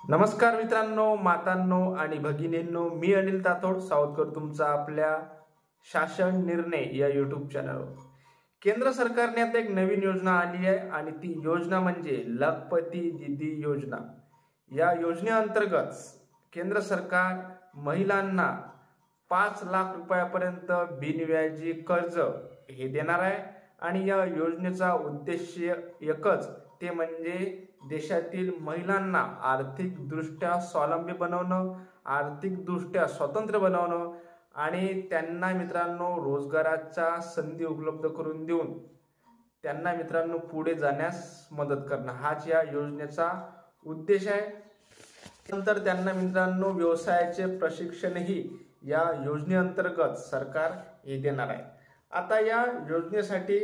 नमस्कार मित्रांनो, मातांनो आणि भगिनींनो, मी अनिल तातोड स्वागत तुमचा आपल्या शासन निर्णय या यूट्यूब चॅनलवर। केंद्र सरकारने आता एक नवीन योजना आली आहे आणि ती योजना म्हणजे लखपती दीदी योजना। या योजनेअंतर्गत केंद्र सरकार महिलांना 5 लाख रुपयापर्यंत बिनव्याजी कर्ज हे देणार आहे आणि या योजनेचा उद्देश एकच ते म्हणजे देशातील महिलांना आर्थिकदृष्ट्या स्वावलंबी बनवणं, आर्थिकदृष्ट्या स्वतंत्र बनवणं आणि त्यांना मित्रांनो रोजगाराच्या संधी उपलब्ध करून देऊन त्यांना मित्रांनो पुढे जाण्यास मदत करणं हाच या योजनेचा उद्देश आहे। नंतर त्यांना मित्रांनो व्यवसायाचे प्रशिक्षणही या योजनेअंतर्गत सरकार हे देणार आहे। आता या योजनेसाठी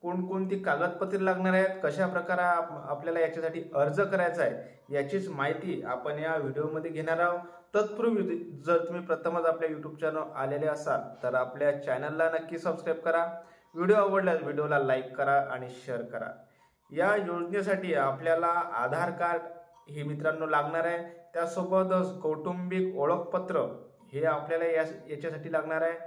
कोणकोणती कागदपत्रे लागणार आहेत, कशा प्रकारे आपल्याला याच्यासाठी अर्ज करायचा आहे याचीच माहिती आपण या व्हिडिओमध्ये घेणार आहोत। तत्पूर्वी जर तुम्ही प्रथमच आपल्या यूट्यूब चॅनल आलेले असाल तर आपल्या चॅनलला नक्की सबस्क्राइब करा। व्हिडिओ आवडल्यास व्हिडिओला लाईक करा आणि शेअर करा। या योजनेसाठी आपल्याला आधार कार्ड हे मित्रांनो लागणार आहे, त्यासोबतच कौटुंबिक ओळखपत्र हे आपल्याला याच्यासाठी लागणार आहे,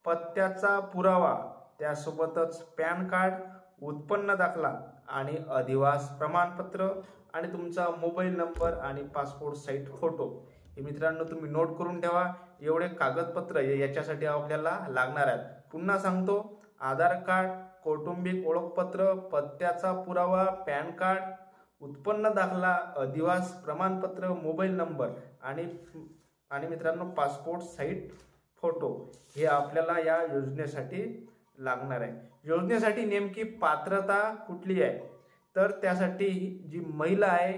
पत्त्याचा पुरावा, त्यासोबतच पॅन कार्ड, उत्पन्न दाखला आणि अधिवास प्रमाणपत्र आणि तुमचा मोबाईल नंबर आणि पासपोर्ट साइज फोटो हे मित्रांनो तुम्ही नोट करून ठेवा। एवढे कागदपत्र याच्यासाठी आपल्याला लागणार आहेत। पुन्हा सांगतो, आधार कार्ड, कौटुंबिक ओळखपत्र, पत्त्याचा पुरावा, पॅन कार्ड, उत्पन्न दाखला, अधिवास प्रमाणपत्र, मोबाईल नंबर आणि मित्रांनो पासपोर्ट साइज फोटो हे आपल्याला या योजनेसाठी लागणार आहे। योजनेसाठी नेमकी पात्रता कुठली आहे तर त्यासाठी जी महिला आहे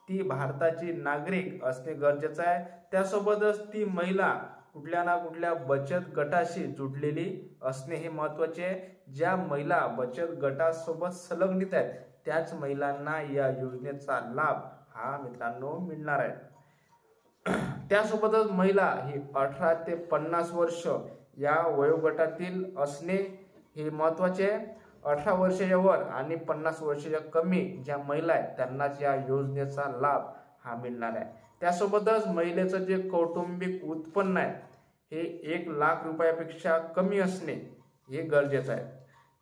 ती भारताची नागरिक असणे गरजेचं आहे। त्यासोबतच ती महिला कुठल्या ना कुठल्या बचत गटाशी जुडलेली असणे हे महत्त्वाचे आहे। ज्या महिला बचत गटासोबत संलग्नित आहेत त्याच महिलांना या योजनेचा लाभ हा मित्रांनो मिळणार आहे। त्यासोबतच महिला ही 18 ते 50 वर्ष या वयोगटातील असणे हे महत्त्वाचे आहे। 18 वर्षाच्या वर आणि 50 वर्षाच्या कमी ज्या महिला आहेत त्यांनाच या योजनेचा लाभ हा मिळणार आहे। त्यासोबतच महिलेचं जे कौटुंबिक उत्पन्न आहे हे 1 लाख रुपयापेक्षा कमी असणे हे गरजेचं आहे।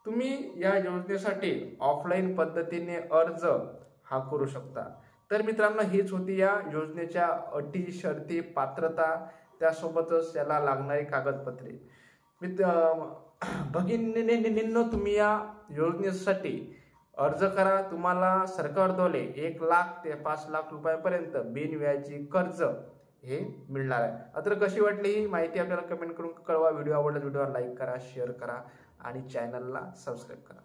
तुम्ही या योजनेसाठी ऑफलाईन पद्धतीने अर्ज हा करू शकता। तर मित्रांनो हीच होती या योजनेच्या अटी, शर्ती, पात्रता, त्यासोबतच त्याला लागणारी कागदपत्रे। भगिनींनो तुम्ही या योजनेसाठी अर्ज करा। तुम्हाला सरकारद्वारे 1 लाख ते 5 लाख रुपयापर्यंत बिनव्याजी कर्ज हे मिळणार आहे। तर कशी वाटली ही माहिती आपल्याला कमेंट करून कळवा। व्हिडिओ आवडल्यास व्हिडिओला लाईक करा, शेअर करा आणि चॅनलला सबस्क्राइब करा।